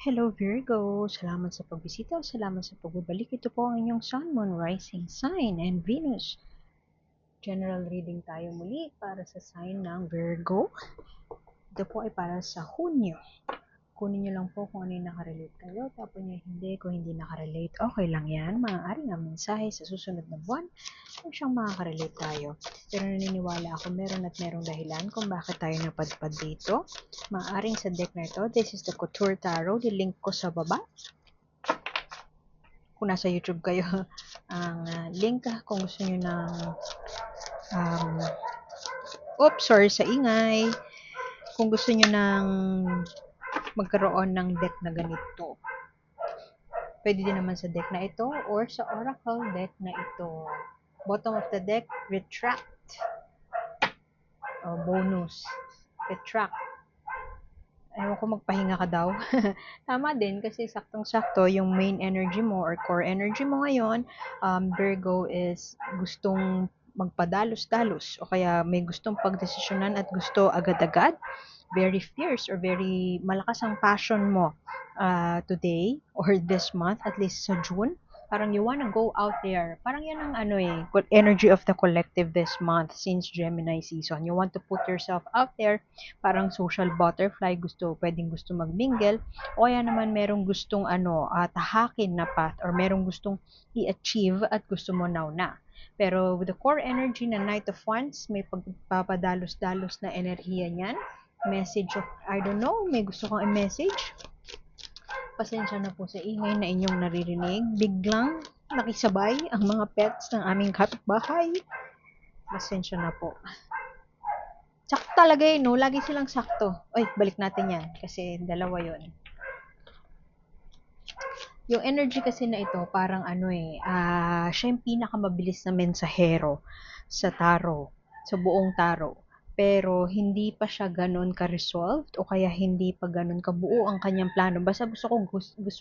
Hello Virgo! Salamat sa pagbisita, salamat sa pagbabalik. Ito po ang inyong Sun, Moon, Rising Sign, and Venus. General reading tayo muli para sa sign ng Virgo. Ito po ay para sa Hunyo. Kunin nyo lang po kung ano yung nakarelate kayo. Tapos nyo hindi, kung hindi nakarelate, okay lang yan. Maaari nga mensahe sa susunod na buwan kung siyang makakarelate tayo. Pero naniniwala ako merong dahilan kung bakit tayo napadpad dito. Maaaring sa deck na ito, this is the Couture Tarot. Link ko sa baba. Kung nasa YouTube kayo, ang link kung gusto nyo ng sorry sa ingay. Kung gusto nyo ng magkaroon ng deck na ganito. Pwede din naman sa deck na ito or sa Oracle deck na ito. Bottom of the deck, retract. Bonus. Retract. Ewan ko magpahinga ka daw. Tama din kasi saktong-sakto yung main energy mo or core energy mo ngayon, Virgo is gustong magpadalos-dalos o kaya may gustong pagdesisyonan at gusto agad-agad. Very fierce or very malakas ang passion mo today or this month, at least sa June. Parang you wanna go out there. Parang yan ang energy of the collective this month since Gemini season. You want to put yourself out there. Parang social butterfly, pwedeng gusto magmingle. O kaya naman merong gustong tahakin na path or merong gustong i-achieve at gusto mo now na. Pero with the core energy na Knight of Wands, may pagpapadalos-dalos na enerhiya niyan. Message of, I don't know, may gusto kang i-message. Pasensya na po sa ingay na inyong naririnig. Biglang nakisabay ang mga pets ng aming kapitbahay. Pasensya na po. Sakto talaga no? Lagi silang sakto. Oy, balik natin yan. Kasi dalawa yon. Yung energy kasi na ito, parang siya yung pinakamabilis na mensahero sa tarot, sa buong tarot. Pero hindi pa siya ganun ka-resolved o kaya hindi pa ganun kabuo ang kanyang plano. Basta gusto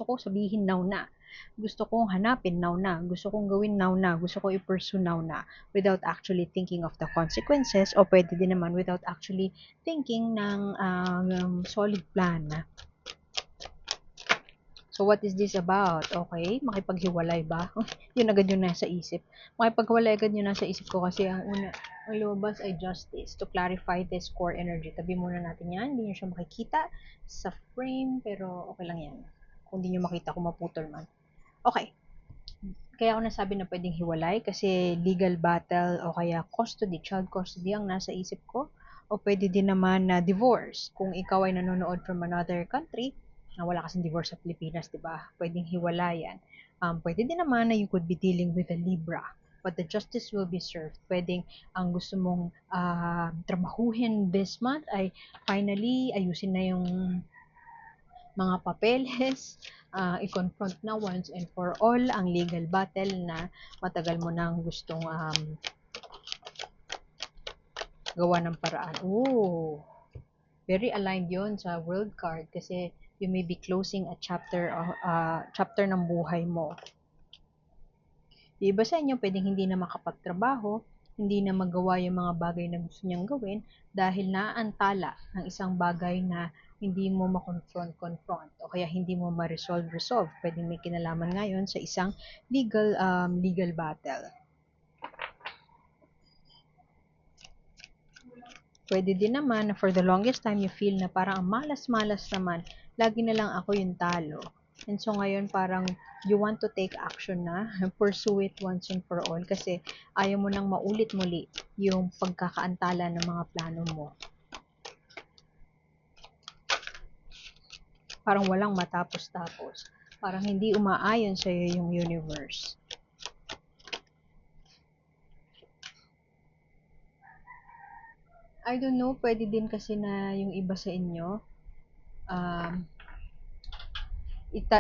ko sabihin now na. Gusto kong hanapin now na. Gusto kong gawin now na. Gusto ko i-pursue now na without actually thinking of the consequences o pwede din naman without actually thinking ng solid plan. So, what is this about? Okay, makipaghiwalay ba? Yun agad yung nasa isip. Makipaghiwalay agad yung nasa isip ko kasi ang lumabas ay justice. To clarify this core energy. Tabi muna natin yan. Hindi nyo siya makikita sa frame, pero okay lang yan. Kung hindi nyo makita kung maputol man. Okay. Kaya ako nasabi na pwedeng hiwalay kasi legal battle o kaya custody, child custody ang nasa isip ko. O pwede din naman na divorce. Kung ikaw ay nanonood from another country, wala kasing divorce sa Pilipinas, di ba? Pwedeng hiwalayan. Pwede din naman na you could be dealing with a Libra, but the justice will be served. Pwedeng ang gusto mong trabahuhin this month ay finally ayusin na yung mga papeles, i-confront na once and for all ang legal battle na matagal mo nang gustong gawa ng paraan. Ooh, very aligned yon sa world card kasi you may be closing a chapter ng buhay mo. Yung iba sa inyo pwedeng hindi na makapagtrabaho, hindi na magawa yung mga bagay na gusto niyang gawin dahil naaantala ng isang bagay na hindi mo ma-confront o kaya hindi mo ma-resolve. Pwedeng may kinalaman ngayon sa isang legal battle. Pwede din naman na for the longest time you feel na parang malas-malas naman, lagi na lang ako yung talo. And so ngayon parang you want to take action na, pursue it once and for all kasi ayaw mo nang maulit muli yung pagkakaantala ng mga plano mo. Parang walang matapos-tapos. Parang hindi umaayon sa'yo yung universe. I don't know, pwede din kasi na yung iba sa inyo,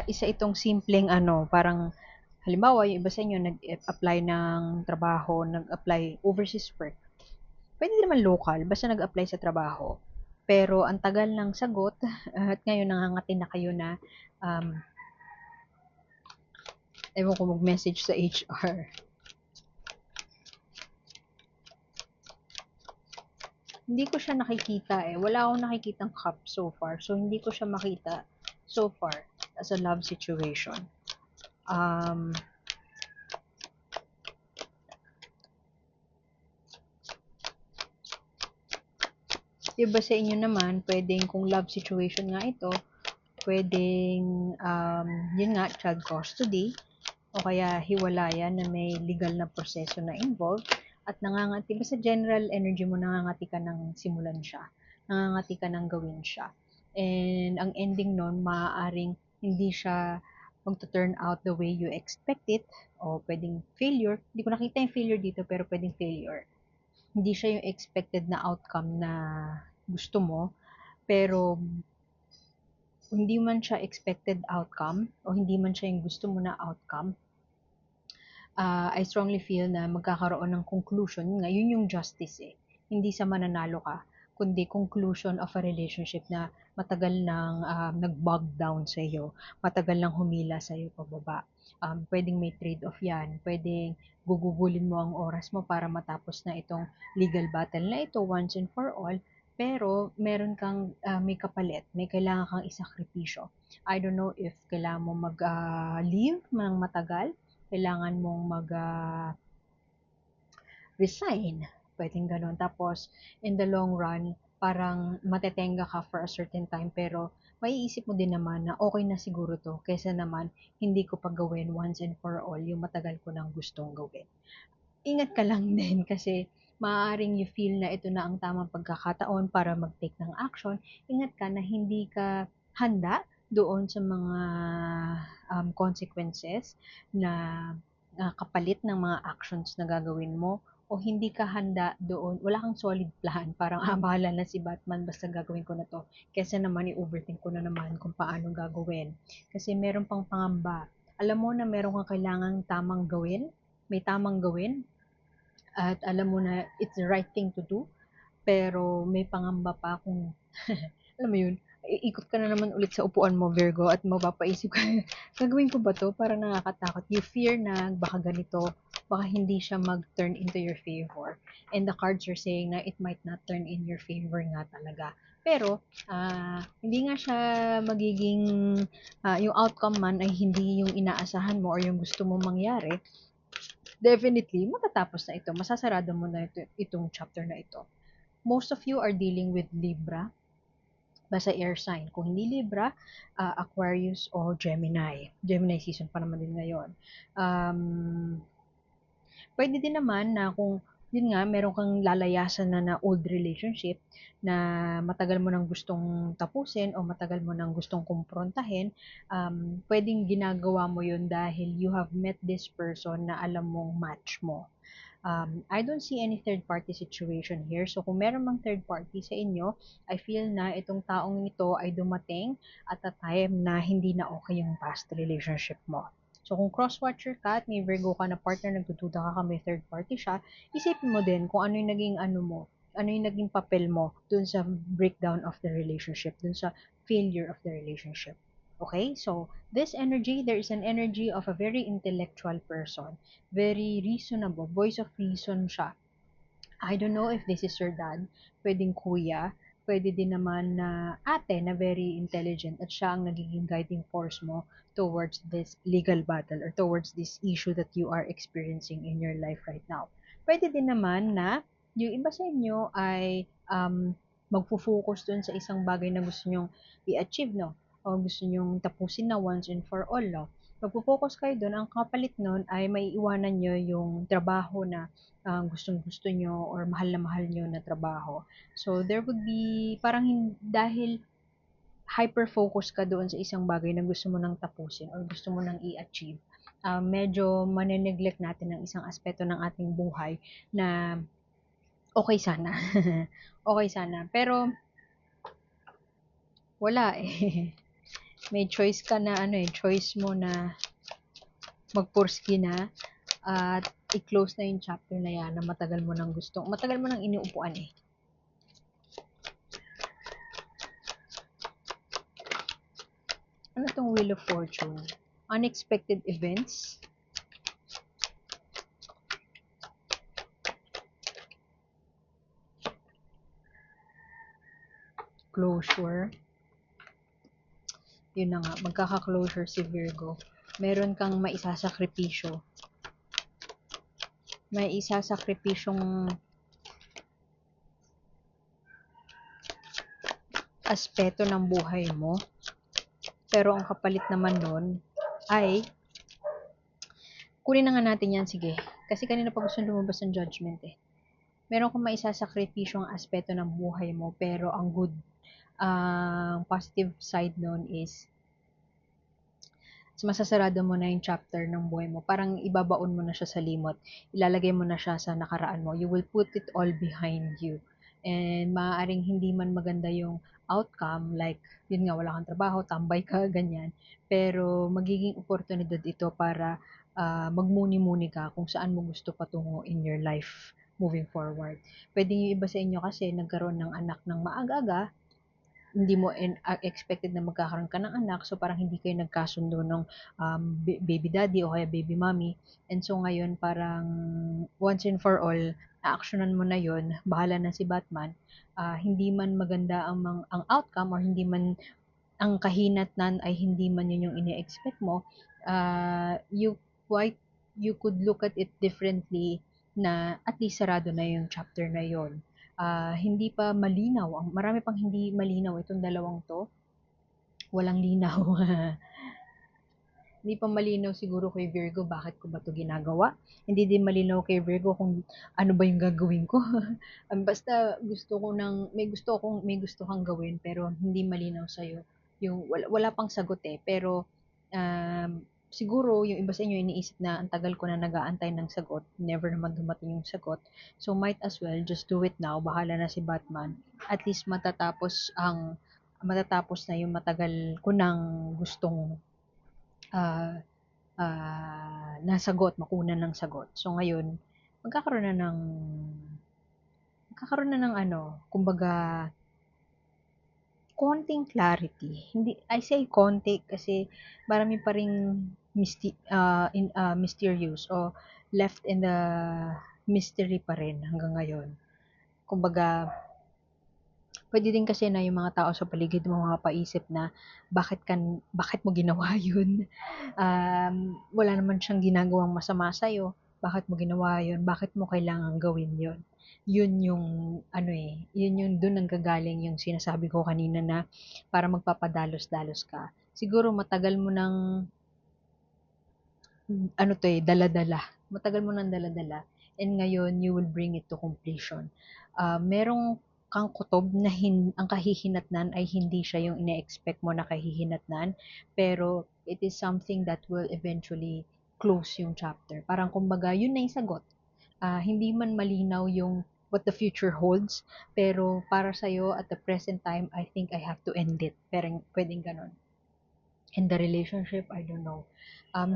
isa itong simpleng parang halimbawa yung iba sa inyo nag-apply ng trabaho, nag-apply overseas work. Pwede naman local, basta nag-apply sa trabaho. Pero ang tagal ng sagot at ngayon nangangati na kayo na ewan ko mag-message sa HR. Hindi ko siya nakikita Wala akong nakikitang cup so far. So, hindi ko siya makita so far. as a love situation. Um, Iba sa inyo naman, pwedeng kung love situation nga ito, pwedeng, yun nga, child custody, o kaya hiwalayan na may legal na proseso na involved, at nangangati, basta general energy mo, nangangati ka ng simulan siya, nangangati ka ng gawin siya. And ang ending nun, maaaring hindi siya magto-turn out the way you expect it, o pwedeng failure. Hindi ko nakita yung failure dito, pero pwedeng failure. Hindi siya yung expected na outcome na gusto mo, pero hindi man siya expected outcome o hindi man siya yung gusto mo na outcome, I strongly feel na magkakaroon ng conclusion. Nga, yun yung justice eh. Hindi sa mananalo ka, kundi conclusion of a relationship na matagal nang nag-bog down sa iyo, matagal nang humila sa iyo pababa. Pwedeng may trade-off yan, pwedeng gugugulin mo ang oras mo para matapos na itong legal battle na ito once and for all, pero meron kang may kapalit, may kailangan kang isakripisyo. I don't know if kailangan mo mag-leave ng matagal, kailangan mong resign, pwedeng gano'n. Tapos, in the long run, parang matetenga ka for a certain time, pero maiisip mo din naman na okay na siguro to, kaysa naman hindi ko pa gawin once and for all yung matagal ko nang gustong gawin. Ingat ka lang din kasi maaaring you feel na ito na ang tamang pagkakataon para mag-take ng action. Ingat ka na hindi ka handa doon sa mga consequences na kapalit ng mga actions na gagawin mo, o hindi ka handa doon, wala kang solid plan, parang bahala na si Batman basta gagawin ko na to, kesa naman i-overthink ko na naman kung paano gagawin. Kasi meron pang pangamba. Alam mo na meron kang kailangang tamang gawin, may tamang gawin, at alam mo na it's the right thing to do, pero may pangamba pa kung alam mo yun, iikot ka na naman ulit sa upuan mo, Virgo, at mapapaisip ka, gagawin ko ba to? Parang nakakatakot. You fear na baka ganito, baka hindi siya mag-turn into your favor. And the cards are saying na it might not turn in your favor nga talaga. Pero, hindi nga siya magiging, yung outcome man ay hindi yung inaasahan mo or yung gusto mo mangyari, definitely, matatapos na ito. Masasarado mo na itong chapter na ito. Most of you are dealing with Libra, basta air sign. Kung hindi Libra, Aquarius o Gemini. Gemini season pa naman din ngayon. Pwede din naman na kung yun nga, meron kang lalayasan na old relationship na matagal mo nang gustong tapusin o matagal mo nang gustong kumprontahin, pwedeng ginagawa mo yun dahil you have met this person na alam mong match mo. I don't see any third party situation here. So kung meron mang third party sa inyo, I feel na itong taong ito ay dumating at a time na hindi na okay yung past relationship mo. So kung cross-watcher ka at may Virgo ka na partner, nagdududa ka may third party siya, isipin mo din kung ano yung naging ano yung naging papel mo dun sa breakdown of the relationship, dun sa failure of the relationship. Okay? So, this energy, there is an energy of a very intellectual person, very reasonable, voice of reason siya. I don't know if this is your dad, pwedeng kuya, pwede din naman na ate na very intelligent at siya ang nagiging guiding force mo towards this legal battle or towards this issue that you are experiencing in your life right now. Pwede din naman na yung iba sa inyo ay magfo-focus dun sa isang bagay na gusto nyong i-achieve, no? O gusto nyong tapusin na once and for all, no? Magfo-focus kayo dun, ang kapalit nun ay may iwanan nyo yung trabaho na gustong-gusto nyo or mahal na mahal nyo na trabaho. So, there would be, parang dahil hyper-focus ka doon sa isang bagay na gusto mo nang tapusin or gusto mo nang i-achieve, medyo maneneglect natin ang isang aspeto ng ating buhay na okay sana. Okay sana. Pero, wala eh. May choice ka na choice mo na magpurski na at i-close na yung chapter na yan na matagal mo nang iniupuan eh. Ano tong Wheel of Fortune? Unexpected events. Closure. Yun na nga, magkaka-closure si Virgo. Meron kang maisasakripisyo. May isasakripisyong aspeto ng buhay mo. Pero ang kapalit naman nun ay, kunin na nga natin yan, sige. Kasi kanina pa gusto lumabas ng judgment eh. Meron kang maisasakripisyong aspeto ng buhay mo, pero ang good, ang positive side nun is, masasarado mo na yung chapter ng buhay mo. Parang ibabaon mo na siya sa limot. Ilalagay mo na siya sa nakaraan mo. You will put it all behind you. And maaaring hindi man maganda yung outcome, like, yun nga, wala kang trabaho, tambay ka, ganyan. Pero magiging oportunidad ito para magmuni-muni ka kung saan mo gusto patungo in your life moving forward. Pwede yung iba sa inyo kasi nagkaroon ng anak ng maaga-aga, hindi mo expected na magkakaroon ka ng anak, so parang hindi kayo nagkasundo ng baby daddy o kaya baby mommy. And so ngayon parang once and for all, actionan mo na yon, bahala na si Batman. Hindi man maganda ang outcome, or hindi man ang kahinatnan ay hindi man yun yung ine-expect mo, you quite you could look at it differently, na at least sarado na yung chapter na yon. Hindi pa malinaw, marami pang hindi malinaw itong dalawang to. Walang linaw. Hindi pa malinaw siguro kay Virgo bakit ko ba to ginagawa. Hindi din malinaw kay Virgo kung ano ba yung gagawin ko. Basta gusto ko may gusto kang gawin, pero hindi malinaw sa yung wala pang sagot eh. Pero um, siguro yung iba sa inyo iniisip na ang tagal ko na nag-aantay ng sagot, never naman dumating yung sagot. So might as well just do it now. Bahala na si Batman. At least matatapos na yung matagal ko nang gustong ah, nasagot, makunan ng sagot. So ngayon, magkakaroon na ng ano, kumbaga, konting clarity. Hindi, I say konti kasi marami pa ring mysterious o left in the mystery pa rin hanggang ngayon. Kumbaga, pwede din kasi na yung mga tao sa paligid mo mapaisip na bakit mo ginawa yun? Wala naman siyang ginagawang masama sa'yo. Bakit mo ginawa yun? Bakit mo kailangan gawin yun? Yun yung ano eh, yun yung dun nanggagaling yung sinasabi ko kanina na para magpapadalos-dalos ka. Siguro matagal mo ng ano to eh, dala-dala. Matagal mo nang dala-dala. And ngayon, you will bring it to completion. Merong kang kutob na ang kahihinatnan ay hindi siya yung ine-expect mo na kahihinatnan, pero it is something that will eventually close yung chapter. Parang kumbaga, yun na yung sagot. Hindi man malinaw yung what the future holds, pero para sa'yo at the present time, I think I have to end it. Pero pwedeng ganon. In the relationship, I don't know.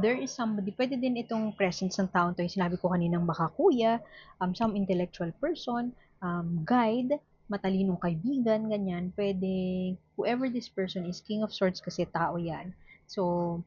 There is somebody, pwede din itong presence ng taon to, yung sinabi ko kaninang baka kuya, some intellectual person, guide, matalinong kaibigan, ganyan, pwede, whoever this person is, King of Swords kasi tao yan. So,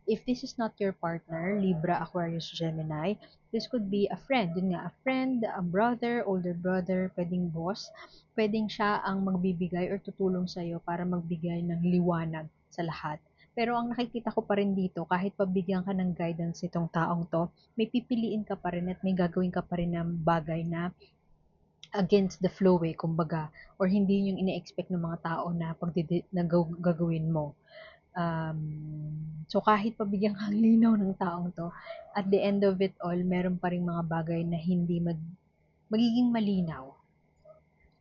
if this is not your partner, Libra, Aquarius, Gemini, this could be a friend. Yun nga, a friend, a brother, older brother, pwedeng boss. Pwedeng siya ang magbibigay or tutulong sa'yo para magbigay ng liwanag sa lahat. Pero ang nakikita ko pa rin dito, kahit pabigyan ka ng guidance itong taong to, may pipiliin ka pa rin at may gagawin ka pa rin ng bagay na against the flow eh, kumbaga, or hindi yung ine-expect ng mga tao na gagawin mo. So kahit pabigyan kang linaw ng taong to, at the end of it all, meron pa ring mga bagay na hindi magiging malinaw.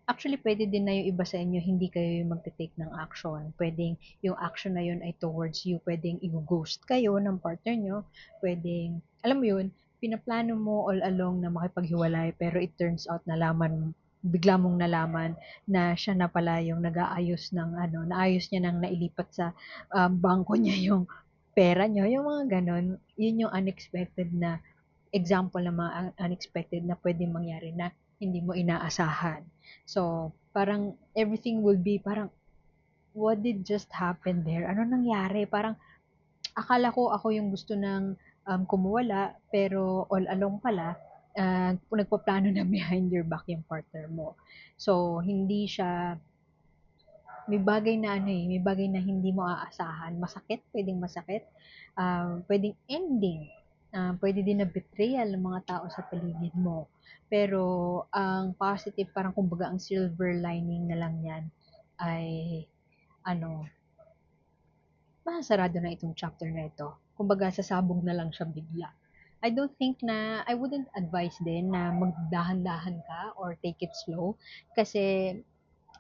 Actually, pwede din na yung iba sa inyo, hindi kayo yung magte-take ng action. Pwedeng yung action na yun ay towards you. Pwedeng i-ghost kayo ng partner nyo. Pwedeng, alam mo yun, pinaplano mo all along na makipaghiwalay, pero it turns out bigla mong nalaman na siya na pala yung nag-aayos ng ano, naayos niya nang nailipat sa bangko niya yung pera niyo, yung mga ganon. Yun yung unexpected na example ng mga unexpected na pwedeng mangyari na hindi mo inaasahan. So, parang everything will be parang, what did just happen there? Ano nangyari? Parang, akala ko ako yung gusto ng kumuwala, pero all along pala, nagpaplano na behind your back yung partner mo. So, hindi siya may bagay na ano may bagay na hindi mo aasahan. Masakit, pwedeng masakit. Pwedeng ending. Pwede din na betrayal ng mga tao sa paligid mo. Pero ang positive, parang kumbaga ang silver lining na lang yan ay ano, masasarado na itong chapter na ito. Kumbaga, sasabog na lang siya bigla. I don't think na, I wouldn't advise din na magdahan-dahan ka or take it slow. Kasi,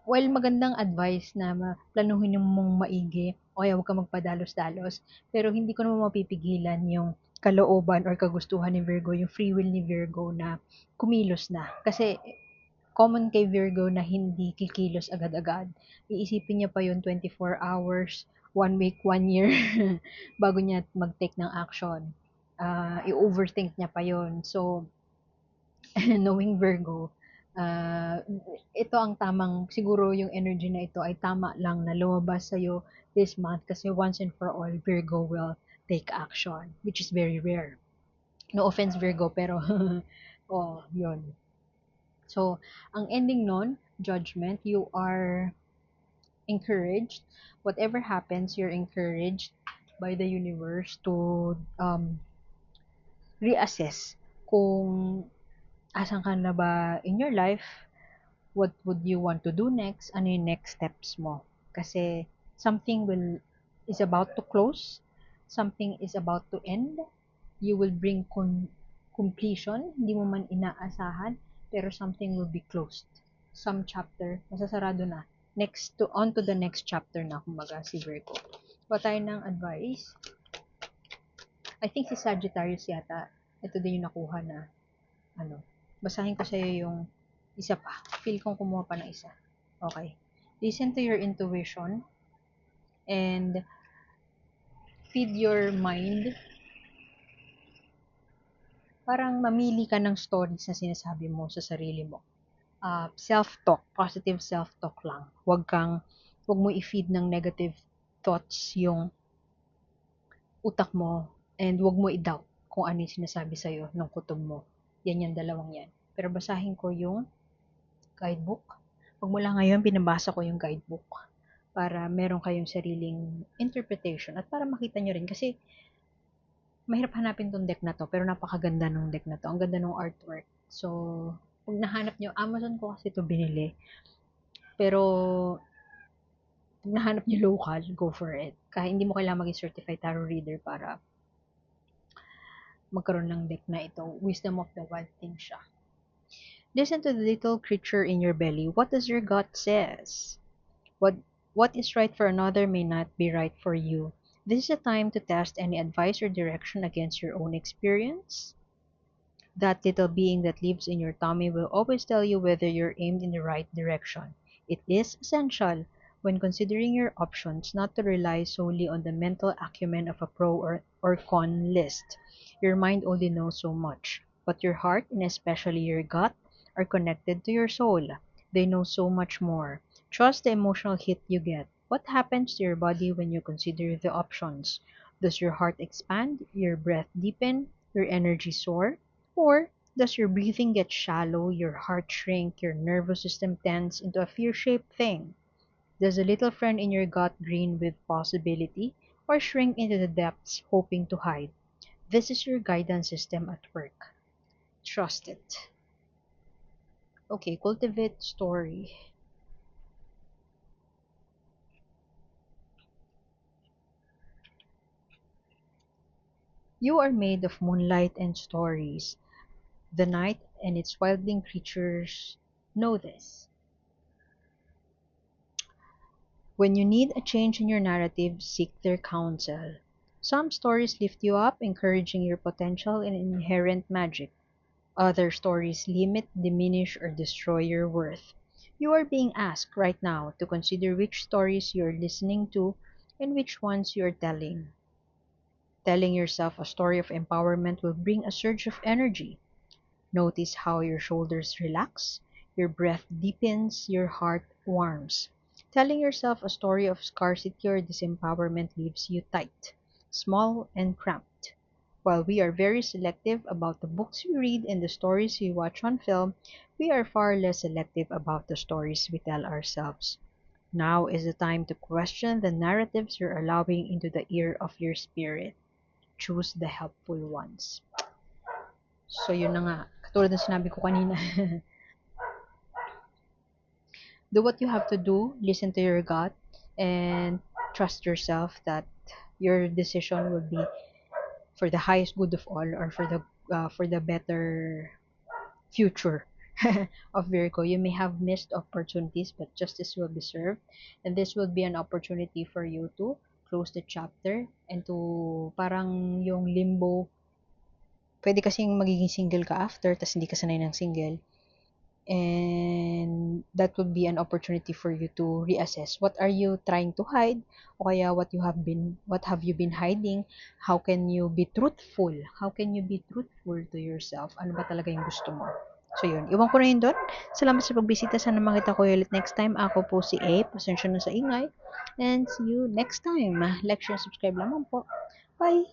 while magandang advice na planuhin mong maigi o kaya huwag ka magpadalos-dalos, pero hindi ko naman mapipigilan yung kalooban or kagustuhan ni Virgo, yung free will ni Virgo na kumilos na. Kasi common kay Virgo na hindi kikilos agad-agad. Iisipin niya pa yun 4 hours, 1 week, 1 year bago niya mag-take ng action. I-overthink niya pa yun. So, knowing Virgo, uh, ito ang tamang, siguro yung energy na ito ay tama lang na lumabas sa'yo this month kasi once and for all, Virgo will take action, which is very rare. No offense, Virgo, pero, oh, yun. So, ang ending nun, judgment, you are encouraged. Whatever happens, you're encouraged by the universe to reassess kung asan ka na ba in your life, what would you want to do next, ano yung next steps mo. Kasi something is about to close, something is about to end, you will bring completion, hindi mo man inaasahan, pero something will be closed. Some chapter, masasarado na. Next to, on to the next chapter na, kumbaga, si Virgo. Ba tayo ng advice? I think si Sagittarius yata, ito din yung nakuha na, ano, basahin ko sa'yo yung isa pa. Feel kong kumuha pa ng isa. Okay. Listen to your intuition and feed your mind. Parang mamili ka ng stories na sinasabi mo sa sarili mo. Self-talk, positive self-talk lang. Huwag mo i-feed ng negative thoughts yung utak mo and huwag mo i-doubt kung ano yung sinasabi sa'yo ng kutob mo. Yan yung dalawang yan. Pero basahin ko yung guidebook. Pag mula ngayon, binabasa ko yung guidebook para meron kayong sariling interpretation at para makita nyo rin kasi mahirap hanapin tong deck na to pero napakaganda ng deck na to. Ang ganda ng artwork. So, pag nahanap nyo, Amazon ko kasi ito binili. Pero, pag nahanap nyo local, go for it. Kahit hindi mo kailangan maging certified tarot reader para magkaroon ng deck na ito. Wisdom of the Wild Thing siya. Listen to the little creature in your belly. What does your gut says? What what is right for another may not be right for you. This is a time to test any advice or direction against your own experience. That little being that lives in your tummy will always tell you whether you're aimed in the right direction. It is essential, when considering your options, not to rely solely on the mental acumen of a pro or con list. Your mind only knows so much, but your heart, and especially your gut, are connected to your soul. They know so much more. Trust the emotional hit you get. What happens to your body when you consider the options? Does your heart expand, your breath deepen, your energy soar? Or does your breathing get shallow, your heart shrink, your nervous system tense into a fear-shaped thing? Does the little friend in your gut grin with possibility or shrink into the depths hoping to hide? This is your guidance system at work. Trust it. Okay, cultivate story. You are made of moonlight and stories. The night and its wildling creatures know this. When you need a change in your narrative, seek their counsel. Some stories lift you up, encouraging your potential and inherent magic. Other stories limit, diminish, or destroy your worth. You are being asked right now to consider which stories you are listening to and which ones you are telling. Telling yourself a story of empowerment will bring a surge of energy. Notice how your shoulders relax, your breath deepens, your heart warms. Telling yourself a story of scarcity or disempowerment leaves you tight, small, and cramped. While we are very selective about the books we read and the stories we watch on film, we are far less selective about the stories we tell ourselves. Now is the time to question the narratives you're allowing into the ear of your spirit. Choose the helpful ones. So, yun na nga. Katulad ng sinabi ko kanina. Do what you have to do. Listen to your gut. And trust yourself that your decision will be for the highest good of all, or for the better future of Virgo. You may have missed opportunities, but justice will be served, and this will be an opportunity for you to close the chapter and to parang yung limbo. Pwede kasing magiging single ka after, tas hindi ka sanay ng single. And that would be an opportunity for you to reassess what are you trying to hide, o kaya what have you been hiding. How can you be truthful to yourself? Ano ba talaga yung gusto mo? So yun, iwan ko na yun doon. Salamat sa pagbisita. Sana makita ko ulit next time. Ako po si A. Pasensya na sa ingay, and see you next time. Like, share, subscribe lamang po. Bye.